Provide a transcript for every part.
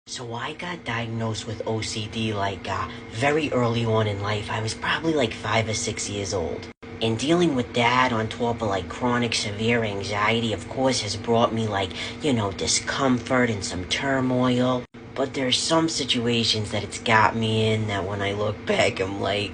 So I got diagnosed with OCD very early on in life. I was probably like 5 or 6 years old. And dealing with that on top of like chronic severe anxiety, of course, has brought me discomfort and some turmoil. But there's some situations that it's got me in that when I look back, I'm like,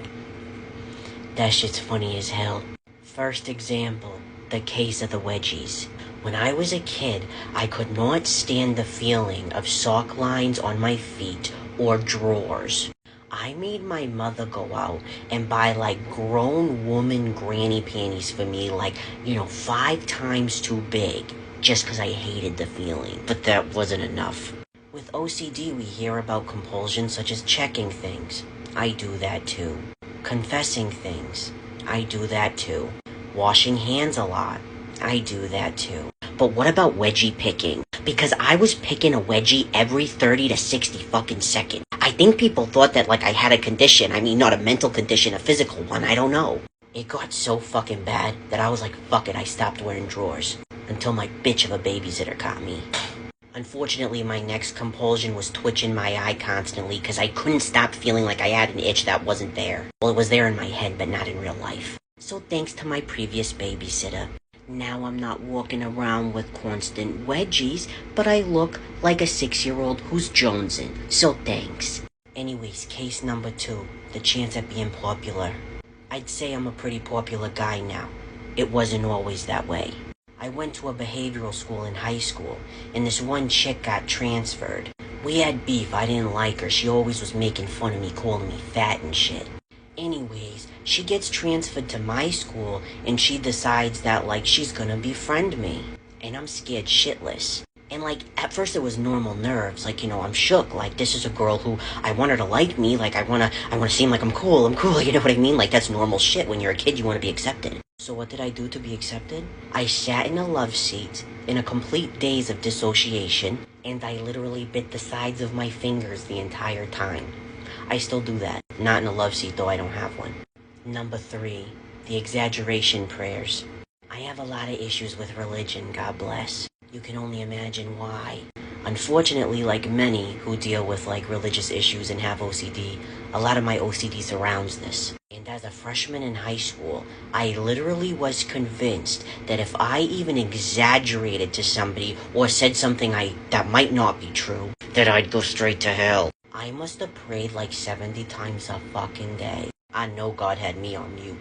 that shit's funny as hell. First example, the case of the wedgies. When I was a kid, I could not stand the feeling of sock lines on my feet or drawers. I made my mother go out and buy grown woman granny panties for me 5 times too big just 'cause I hated the feeling. But that wasn't enough. With OCD, we hear about compulsions such as checking things. I do that too. Confessing things. I do that too. Washing hands a lot. I do that too. But what about wedgie picking? Because I was picking a wedgie every 30 to 60 fucking seconds. I think people thought that I had a condition. I mean, not a mental condition, a physical one. I don't know. It got so fucking bad that I was like, fuck it, I stopped wearing drawers. Until my bitch of a babysitter caught me. Unfortunately, my next compulsion was twitching my eye constantly because I couldn't stop feeling like I had an itch that wasn't there. Well, it was there in my head, but not in real life. So thanks to my previous babysitter, now I'm not walking around with constant wedgies, but I look like a 6-year-old who's jonesing. So thanks. Anyways, case number 2, the chance at being popular. I'd say I'm a pretty popular guy now. It wasn't always that way. I went to a behavioral school in high school, and this one chick got transferred. We had beef, I didn't like her. She always was making fun of me, calling me fat and shit. Anyways, she gets transferred to my school, and she decides that she's gonna befriend me. And I'm scared shitless. And at first it was normal nerves, I'm shook, this is a girl who, I want her to like me, I wanna seem like I'm cool, you know what I mean? That's normal shit. When you're a kid, you wanna be accepted. So what did I do to be accepted? I sat in a love seat, in a complete daze of dissociation, and I literally bit the sides of my fingers the entire time. I still do that. Not in a love seat, though I don't have one. Number 3, the exaggeration prayers. I have a lot of issues with religion, God bless. You can only imagine why. Unfortunately, like many who deal with religious issues and have OCD, a lot of my OCD surrounds this. And as a freshman in high school, I literally was convinced that if I even exaggerated to somebody or said something that might not be true, that I'd go straight to hell. I must have prayed 70 times a fucking day. I know God had me on mute.